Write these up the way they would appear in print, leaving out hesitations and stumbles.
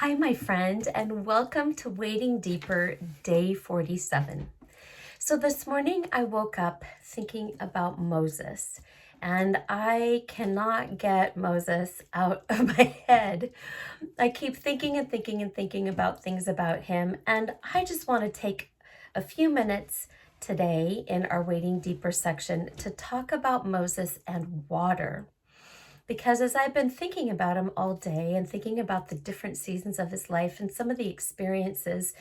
Hi, my friend, and welcome to Wading Deeper, day 47. So, this morning I woke up thinking about Moses, and I cannot get Moses out of my head. I keep thinking and thinking and thinking about things about him, and I just want to take a few minutes today in our Wading Deeper section to talk about Moses and water. Because as I've been thinking about him all day and thinking about the different seasons of his life and some of the experiences,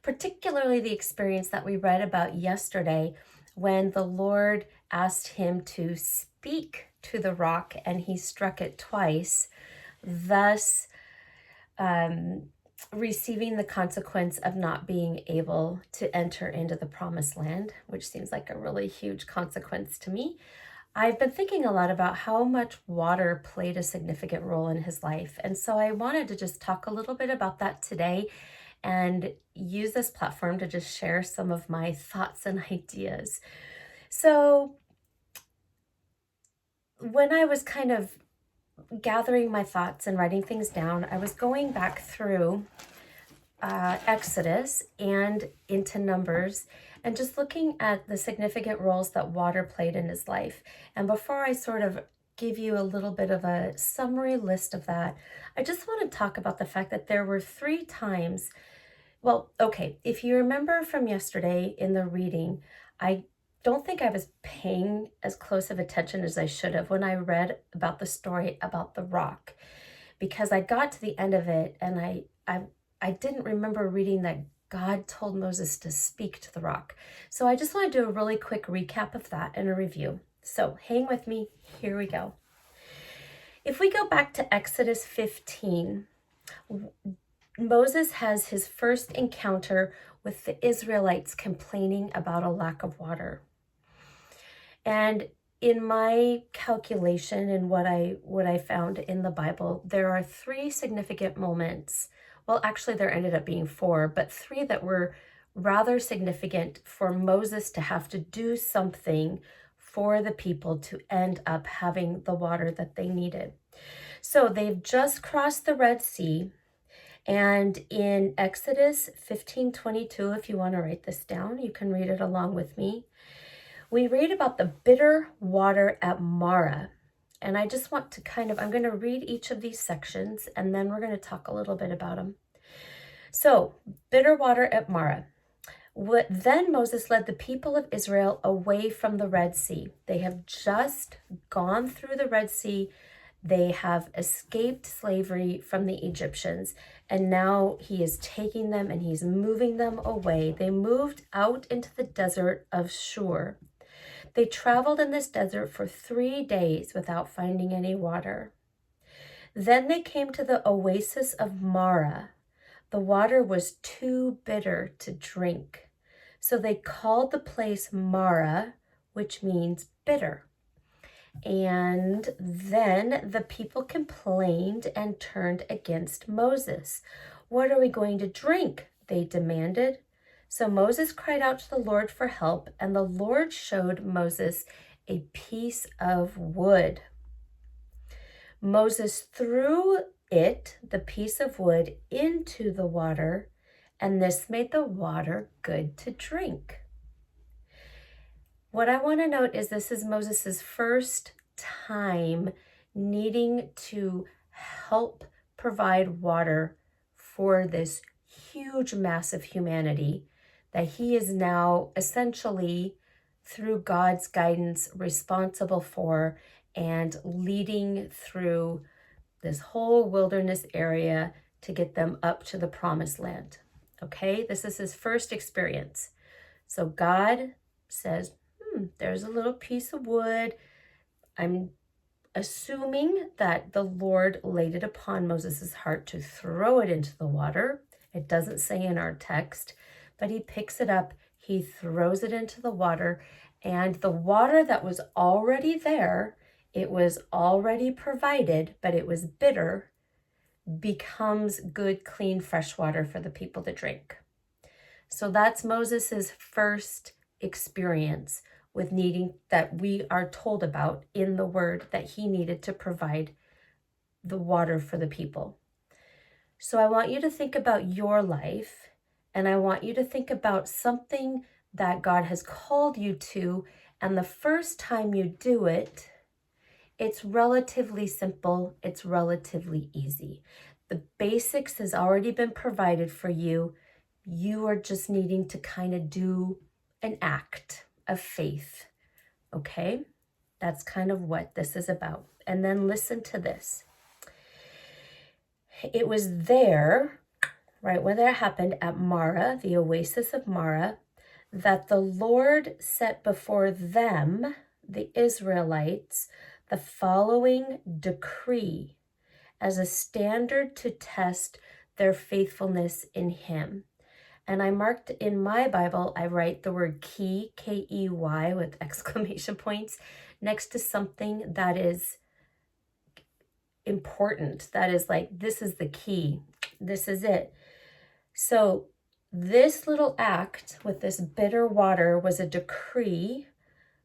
particularly the experience that we read about yesterday when the Lord asked him to speak to the rock and he struck it twice, thus receiving the consequence of not being able to enter into the promised land, which seems like a really huge consequence to me. I've been thinking a lot about how much water played a significant role in his life. And so I wanted to just talk a little bit about that today and use this platform to just share some of my thoughts and ideas. So when I was kind of gathering my thoughts and writing things down, I was going back through Exodus and into Numbers and just looking at the significant roles that water played in his life. And before I sort of give you a little bit of a summary list of that, I just want to talk about the fact that there were 3 times. Well, okay, if you remember from yesterday in the reading, I don't think I was paying as close of attention as I should have when I read about the story about the rock, because I got to the end of it and I didn't remember reading that God told Moses to speak to the rock. So I just want to do a really quick recap of that and a review. So hang with me. Here we go. If we go back to Exodus 15, Moses has his first encounter with the Israelites complaining about a lack of water. And in my calculation and what I found in the Bible, there are 3 significant moments. Well, actually there ended up being 4, but 3 that were rather significant for Moses to have to do something for the people to end up having the water that they needed. So they've just crossed the Red Sea, and in Exodus 15:22, if you want to write this down, you can read it along with me. We read about the bitter water at Marah. And I just want to I'm going to read each of these sections and then we're going to talk a little bit about them. So, bitter water at Marah. Then Moses led the people of Israel away from the Red Sea. They have just gone through the Red Sea. They have escaped slavery from the Egyptians, and now he is taking them and he's moving them away. They moved out into the desert of Shur. They traveled in this desert for 3 days without finding any water. Then they came to the oasis of Marah. The water was too bitter to drink. So they called the place Marah, which means bitter. And then the people complained and turned against Moses. "What are we going to drink?" they demanded. So Moses cried out to the Lord for help, and the Lord showed Moses a piece of wood. Moses threw the piece of wood, into the water, and this made the water good to drink. What I want to note is this is Moses's first time needing to help provide water for this huge mass of humanity that he is now essentially, through God's guidance, responsible for and leading through this whole wilderness area to get them up to the promised land. Okay, this is his first experience. So God says, there's a little piece of wood. I'm assuming that the Lord laid it upon Moses' heart to throw it into the water. It doesn't say in our text, but he picks it up, he throws it into the water, and the water that was already there, it was already provided, but it was bitter, becomes good, clean, fresh water for the people to drink. So that's Moses's first experience with needing, that we are told about in the word, that he needed to provide the water for the people. So I want you to think about your life, and I want you to think about something that God has called you to, and the first time you do it, it's relatively simple, it's relatively easy. The basics has already been provided for you. You are just needing to kind of do an act of faith, okay? That's kind of what this is about. And then listen to this. It was there, right when that happened at Marah, the oasis of Marah, that the Lord set before them, the Israelites, the following decree as a standard to test their faithfulness in him. And I marked in my Bible, I write the word key, K-E-Y, with exclamation points next to something that is important. That is like, this is the key. This is it. So this little act with this bitter water was a decree,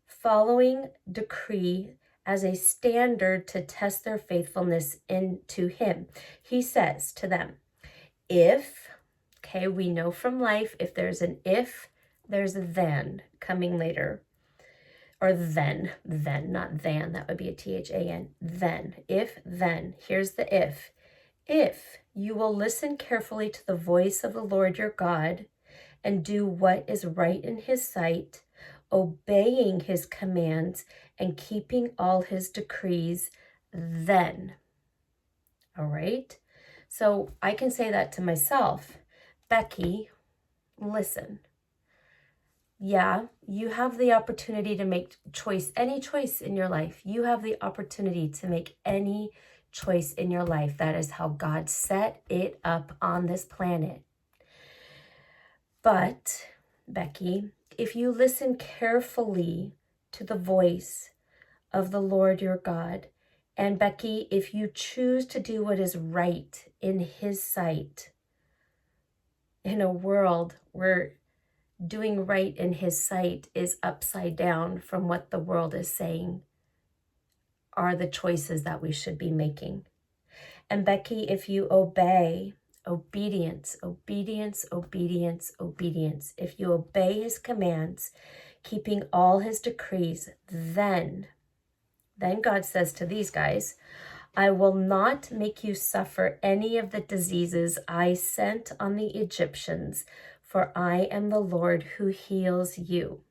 following decree as a standard to test their faithfulness into him. He says to them, if, okay, we know from life, if there's an if, there's a then coming later. Or then, not than, that would be a T-H-A-N, then, if, then, here's the if. If you will listen carefully to the voice of the Lord your God and do what is right in his sight, obeying his commands and keeping all his decrees, then. All right? So I can say that to myself. Becky, listen. Yeah, you have the opportunity to make any choice in your life. You have the opportunity to make any choice in your life. That is how God set it up on this planet. But, Becky, if you listen carefully to the voice of the Lord your God, and Becky, if you choose to do what is right in his sight, in a world where doing right in his sight is upside down from what the world is saying are the choices that we should be making. And Becky, if you obey, obedience, obedience, obedience, obedience, if you obey his commands, keeping all his decrees, then God says to these guys, I will not make you suffer any of the diseases I sent on the Egyptians, for I am the Lord who heals you.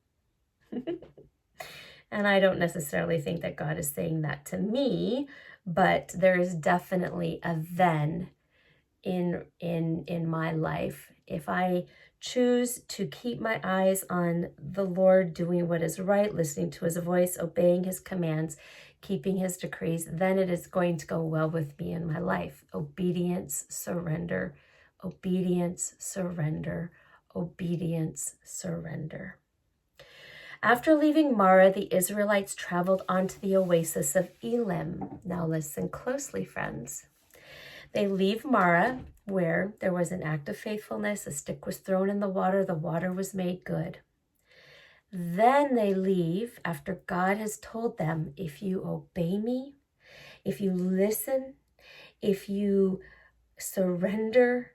And I don't necessarily think that God is saying that to me, but there is definitely a then in my life. If I choose to keep my eyes on the Lord, doing what is right, listening to his voice, obeying his commands, keeping his decrees, then it is going to go well with me in my life. Obedience, surrender, obedience, surrender, obedience, surrender. After leaving Marah, the Israelites traveled on to the oasis of Elim. Now listen closely, friends. They leave Marah, where there was an act of faithfulness. A stick was thrown in the water was made good. Then they leave after God has told them, if you obey me, if you listen, if you surrender,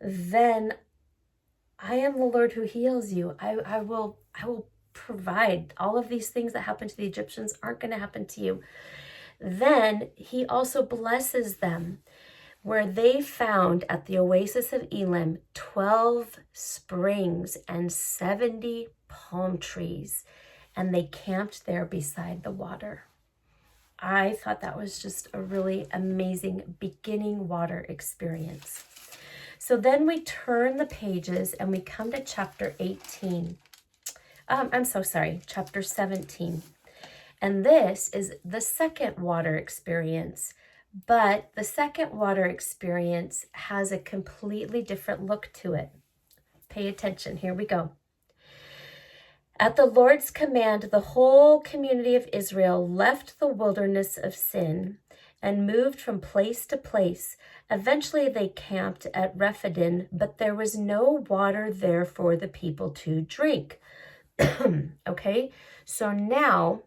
then I am the Lord who heals you. I will provide. All of these things that happened to the Egyptians aren't going to happen to you. Then he also blesses them, where they found at the oasis of Elim 12 springs and 70 palm trees, and they camped there beside the water. I thought that was just a really amazing beginning water experience. So then we turn the pages and we come to chapter 18. Chapter 17. And this is the second water experience. But the second water experience has a completely different look to it. Pay attention. Here we go. At the Lord's command, the whole community of Israel left the wilderness of Sin and moved from place to place. Eventually they camped at Rephidim, but there was no water there for the people to drink. Okay, so now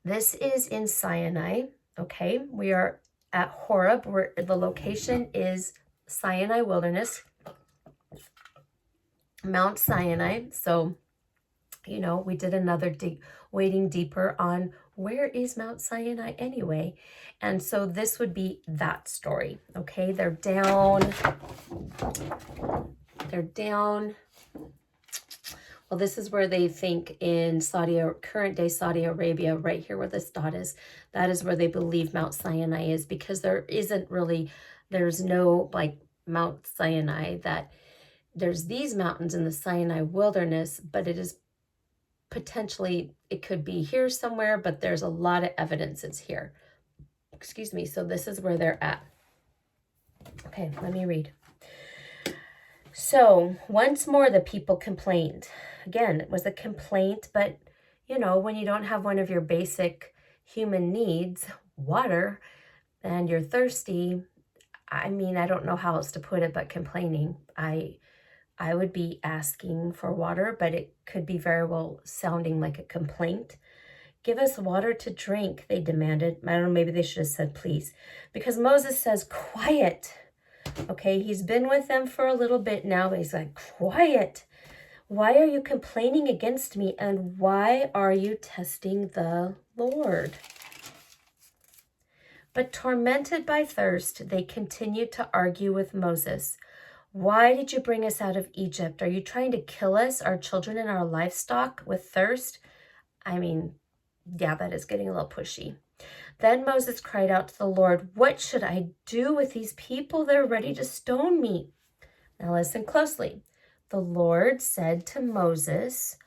this is in Sinai. Okay, we are at Horeb, where the location is Sinai Wilderness, Mount Sinai. So, you know, we did another wading deeper on where is Mount Sinai anyway. And so this would be that story. Okay, they're down. Well, this is where they think in current day Saudi Arabia, right here where this dot is, that is where they believe Mount Sinai is, because there's no like Mount Sinai, that there's these mountains in the Sinai wilderness, but it is potentially, it could be here somewhere, but there's a lot of evidence it's here. Excuse me. So this is where they're at. Okay, let me read. So once more the people complained. Again, it was a complaint, but you know, when you don't have one of your basic human needs, water, and you're thirsty, I mean, I don't know how else to put it but complaining. I would be asking for water, but it could be very well sounding like a complaint. Give us water to drink, they demanded. I don't know, maybe they should have said please. Because Moses says, quiet. Okay, he's been with them for a little bit now, but he's like, quiet. Why are you complaining against me? And why are you testing the Lord? But tormented by thirst, they continued to argue with Moses. Why did you bring us out of Egypt? Are you trying to kill us, our children and our livestock with thirst? I mean, yeah, that is getting a little pushy. Then Moses cried out to the Lord, what should I do with these people? They're ready to stone me. Now listen closely. The Lord said to Moses,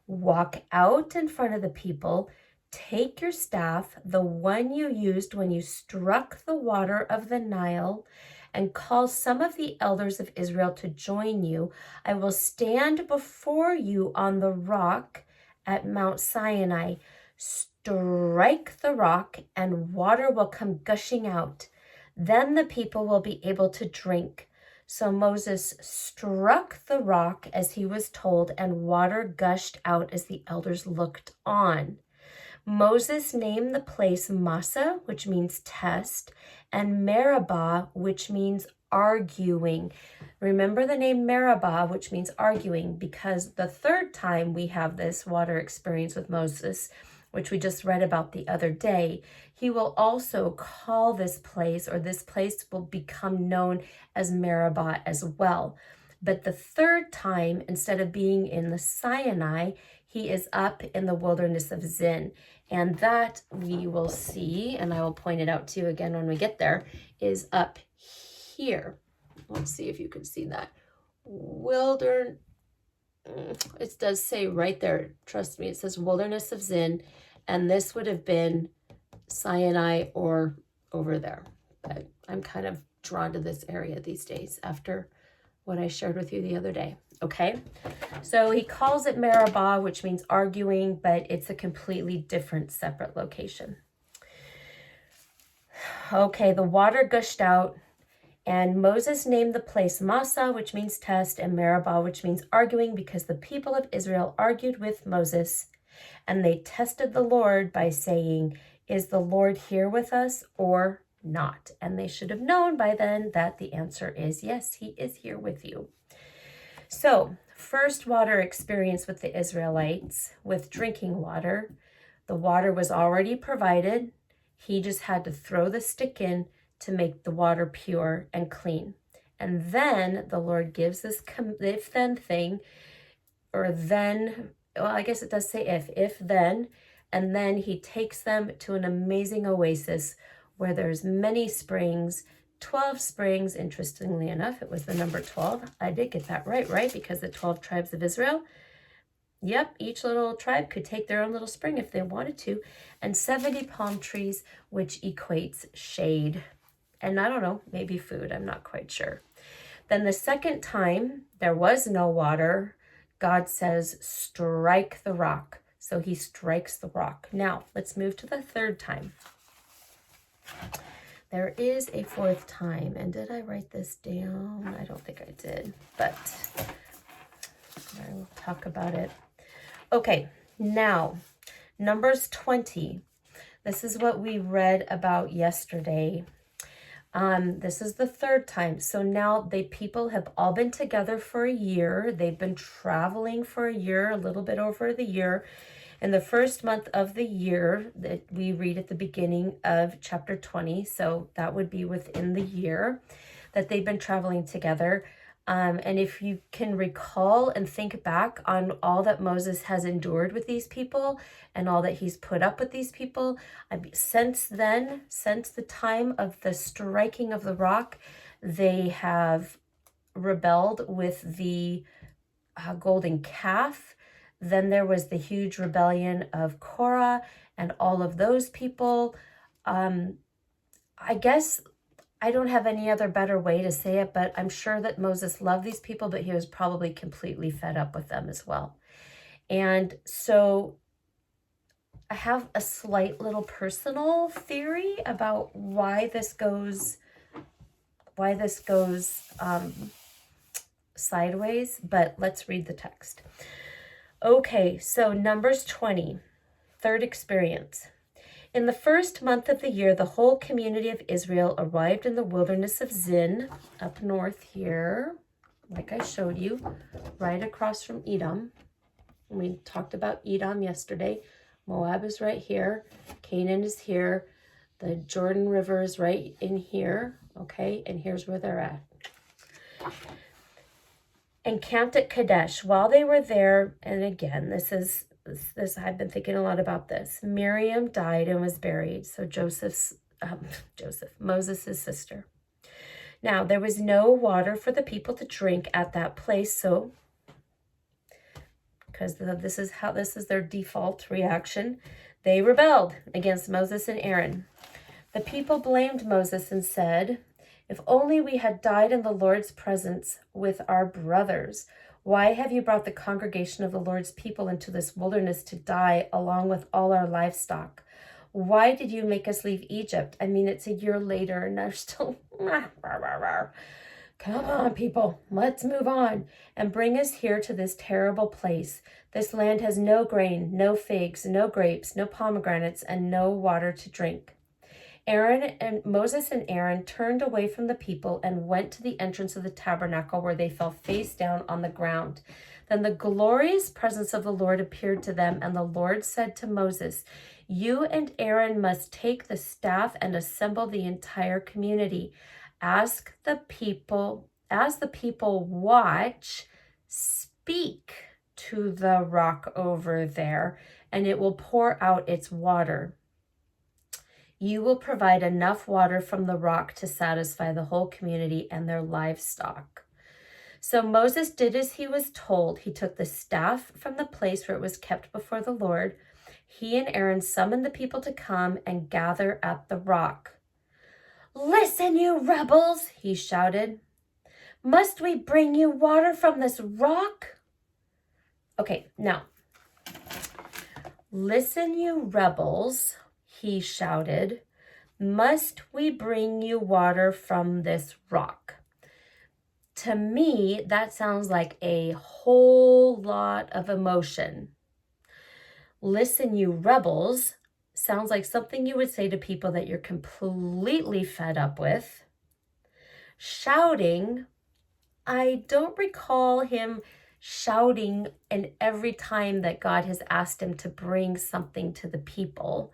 walk out in front of the people, take your staff, the one you used when you struck the water of the Nile, and call some of the elders of Israel to join you. I will stand before you on the rock at Mount Sinai. Strike the rock and water will come gushing out. Then the people will be able to drink. So Moses struck the rock as he was told, and water gushed out as the elders looked on. Moses named the place Massa, which means test, and Meribah, which means arguing. Remember the name Meribah, which means arguing, because the third time we have this water experience with Moses, which we just read about the other day, he will also call this place, or this place will become known as Meribah as well. But the third time, instead of being in the Sinai, he is up in the wilderness of Zin. And that we will see, and I will point it out to you again when we get there, is up here. Let's see if you can see that. It does say right there, trust me, it says wilderness of Zin, and this would have been Sinai or over there. But I'm kind of drawn to this area these days after what I shared with you the other day. Okay, so he calls it Meribah, which means arguing, but it's a completely different, separate location. Okay, the water gushed out, and Moses named the place Massa, which means test, and Meribah, which means arguing, because the people of Israel argued with Moses, and they tested the Lord by saying, is the Lord here with us or not? And they should have known by then that the answer is yes, he is here with you. So, first water experience with the Israelites with drinking water. The water was already provided. He just had to throw the stick in to make the water pure and clean. And then the Lord gives this if-then thing, or then, well, I guess it does say if-then, and then he takes them to an amazing oasis where there's many springs, 12 springs. Interestingly enough, it was the number 12. I did get that right? Because the 12 tribes of Israel, yep, each little tribe could take their own little spring if they wanted to, and 70 palm trees, which equates shade. And I don't know, maybe food, I'm not quite sure. Then the second time, there was no water. God says, strike the rock. So he strikes the rock. Now, let's move to the third time. There is a fourth time. And did I write this down? I don't think I did, but I will talk about it. Okay, now, Numbers 20. This is what we read about yesterday. This is the third time. So now people have all been together for a year. They've been traveling for a year, a little bit over the year. In the first month of the year that we read at the beginning of chapter 20, so that would be within the year that they've been traveling together. And if you can recall and think back on all that Moses has endured with these people and all that he's put up with these people, since then, since the time of the striking of the rock, they have rebelled with the golden calf. Then there was the huge rebellion of Korah and all of those people. I guess I don't have any other better way to say it, but I'm sure that Moses loved these people, but he was probably completely fed up with them as well. And so I have a slight little personal theory about why this goes sideways, but let's read the text. Okay, so Numbers 20, third experience. In the first month of the year, the whole community of Israel arrived in the wilderness of Zin, up north here, like I showed you, right across from Edom. We talked about Edom yesterday. Moab is right here. Canaan is here. The Jordan River is right in here, okay? And here's where they're at. And camped at Kadesh. While they were there, and again, this I've been thinking a lot about this. Miriam died and was buried. So Moses' sister. Now, there was no water for the people to drink at that place. So, because this is their default reaction, they rebelled against Moses and Aaron. The people blamed Moses and said, "If only we had died in the Lord's presence with our brothers. Why have you brought the congregation of the Lord's people into this wilderness to die along with all our livestock? Why did you make us leave Egypt? I mean, it's a year later and they're still, come on, people, let's move on and bring us here to this terrible place. This land has no grain, no figs, no grapes, no pomegranates, and no water to drink." Moses and Aaron turned away from the people and went to the entrance of the tabernacle, where they fell face down on the ground. Then the glorious presence of the Lord appeared to them, and the Lord said to Moses, "You and Aaron must take the staff and assemble the entire community. As the people watch, speak to the rock over there, and it will pour out its water. You will provide enough water from the rock to satisfy the whole community and their livestock." So Moses did as he was told. He took the staff from the place where it was kept before the Lord. He and Aaron summoned the people to come and gather at the rock. "Listen, you rebels," he shouted. "Must we bring you water from this rock?" Okay, now, "Listen, you rebels," he shouted, "must we bring you water from this rock?" To me, that sounds like a whole lot of emotion. "Listen, you rebels" sounds like something you would say to people that you're completely fed up with. Shouting, I don't recall him shouting in every time that God has asked him to bring something to the people.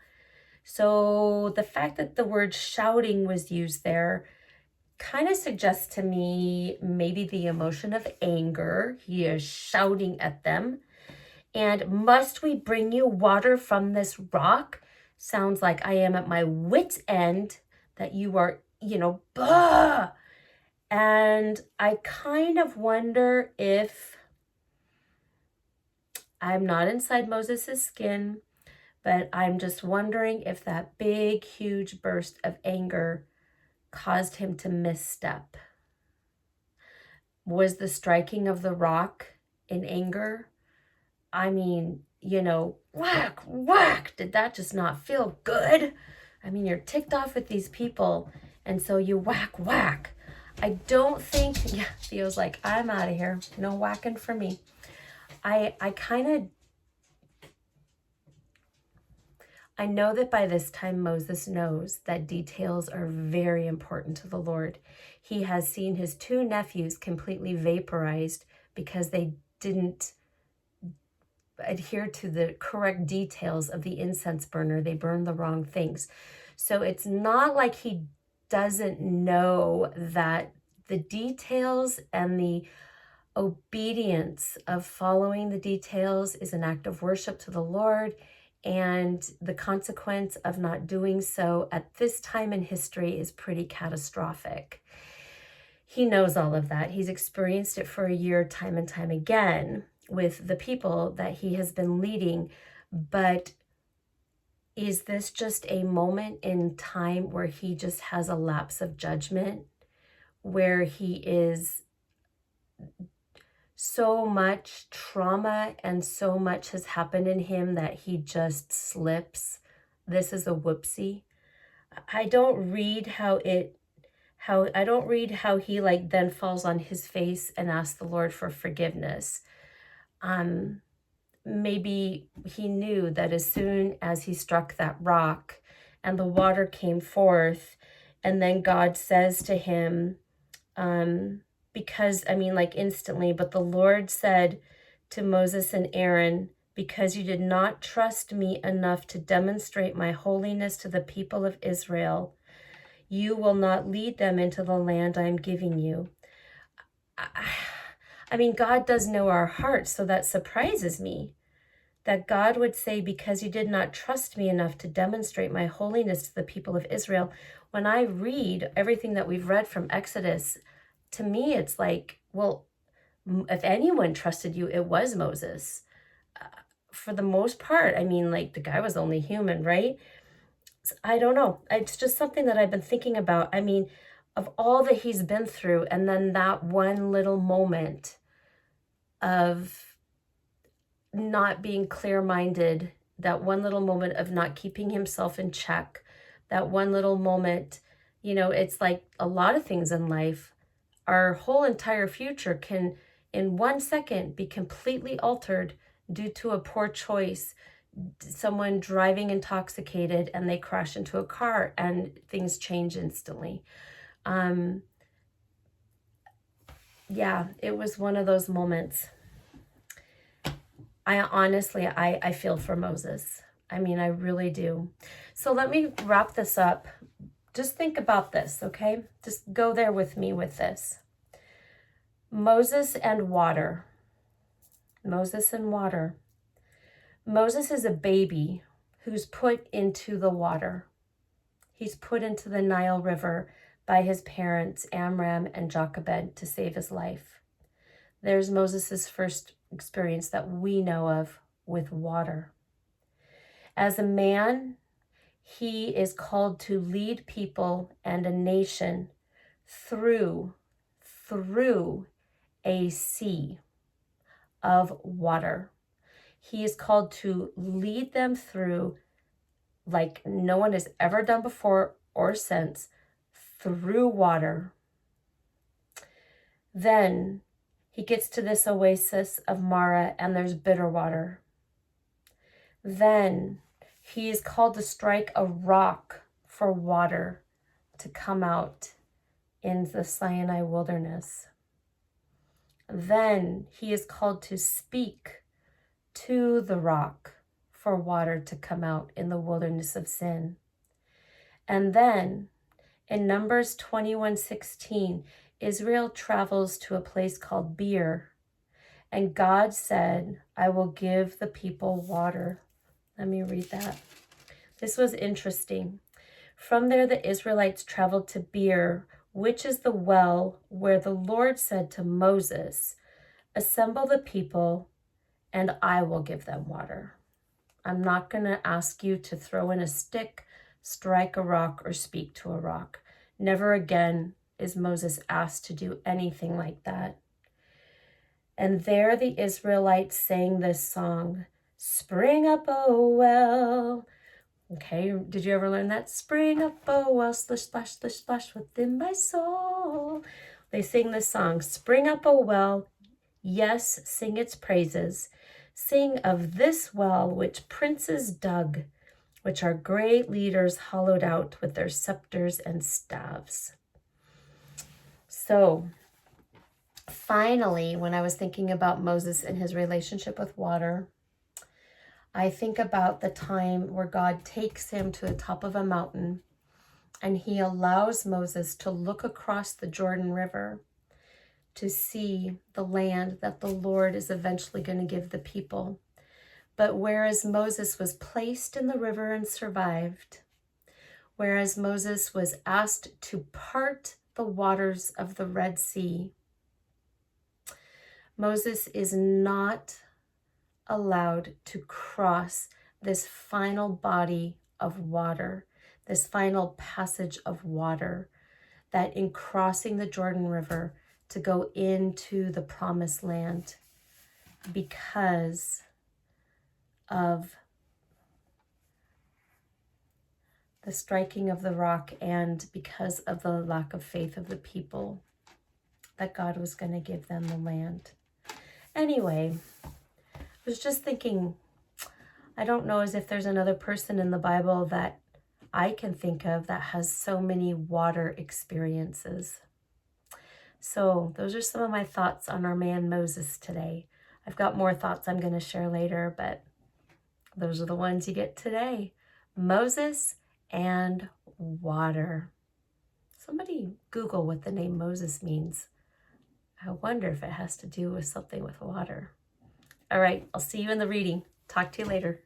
So the fact that the word shouting was used there kind of suggests to me maybe the emotion of anger. He is shouting at them. And "must we bring you water from this rock" sounds like I am at my wit's end, that you are, blah. And I kind of wonder if, I'm not inside Moses' skin, but I'm just wondering if that big, huge burst of anger caused him to misstep. Was the striking of the rock in anger? I mean, whack, whack. Did that just not feel good? I mean, you're ticked off with these people, and so you whack, whack. I don't think, Theo's like, "I'm out of here. No whacking for me." I know that by this time Moses knows that details are very important to the Lord. He has seen his two nephews completely vaporized because they didn't adhere to the correct details of the incense burner. They burned the wrong things. So it's not like he doesn't know that the details and the obedience of following the details is an act of worship to the Lord, and the consequence of not doing so at this time in history is pretty catastrophic. He knows all of that. He's experienced it for a year, time and time again, with the people that he has been leading. But is this just a moment in time where he just has a lapse of judgment, where he is so much trauma and so much has happened in him that he just slips? This is a whoopsie. I don't read how he like then falls on his face and asks the Lord for forgiveness. Maybe he knew that as soon as he struck that rock and the water came forth, and then God says to him, because, I mean, like instantly, but the Lord said to Moses and Aaron, because you did not trust me enough to demonstrate my holiness to the people of Israel, you will not lead them into the land I am giving you. I mean, God does know our hearts, so that surprises me. That God would say, because you did not trust me enough to demonstrate my holiness to the people of Israel. When I read everything that we've read from Exodus, to me, it's like, well, if anyone trusted you, it was Moses. For the most part, I mean, like, the guy was only human, right? I don't know. It's just something that I've been thinking about. I mean, of all that he's been through, and then that one little moment of not being clear-minded, that one little moment of not keeping himself in check, that one little moment, you know, it's like a lot of things in life. Our whole entire future can, in 1 second, be completely altered due to a poor choice. Someone driving intoxicated and they crash into a car and things change instantly. Yeah, it was one of those moments. I feel for Moses. I mean, I really do. So let me wrap this up. Just think about this, okay? Just go there with me with this. Moses and water. Moses and water. Moses is a baby who's put into the water. He's put into the Nile River by his parents, Amram and Jochebed, to save his life. There's Moses's first experience that we know of with water. As a man, he is called to lead people and a nation through a sea of water. He is called to lead them through, like no one has ever done before or since, through water. Then he gets to this oasis of Mara and there's bitter water. Then he is called to strike a rock for water to come out in the Sinai wilderness. Then he is called to speak to the rock for water to come out in the wilderness of sin. And then in Numbers 21:16, Israel travels to a place called Beer, and God said, I will give the people water. Let me read that. This was interesting. From there, the Israelites traveled to Beer, which is the well where the Lord said to Moses, assemble the people and I will give them water. I'm not going to ask you to throw in a stick, strike a rock, or speak to a rock. Never again is Moses asked to do anything like that. And there the Israelites sang this song, Spring up, oh well. Okay, did you ever learn that? Spring up, oh well, splish, splash, splish, splash within my soul. They sing this song, Spring up, oh well. Yes, sing its praises. Sing of this well which princes dug, which are great leaders hollowed out with their scepters and staves. So finally, when I was thinking about Moses and his relationship with water, I think about the time where God takes him to the top of a mountain and he allows Moses to look across the Jordan River to see the land that the Lord is eventually going to give the people. But whereas Moses was placed in the river and survived, whereas Moses was asked to part the waters of the Red Sea, Moses is not allowed to cross this final body of water, this final passage of water, that in crossing the Jordan River to go into the promised land, because of the striking of the rock and because of the lack of faith of the people that God was going to give them the land. Anyway, I was just thinking, I don't know as if there's another person in the Bible that I can think of that has so many water experiences. So those are some of my thoughts on our man Moses today. I've got more thoughts I'm going to share later, but those are the ones you get today. Moses and water. Somebody Google what the name Moses means. I wonder if it has to do with something with water. All right, I'll see you in the reading. Talk to you later.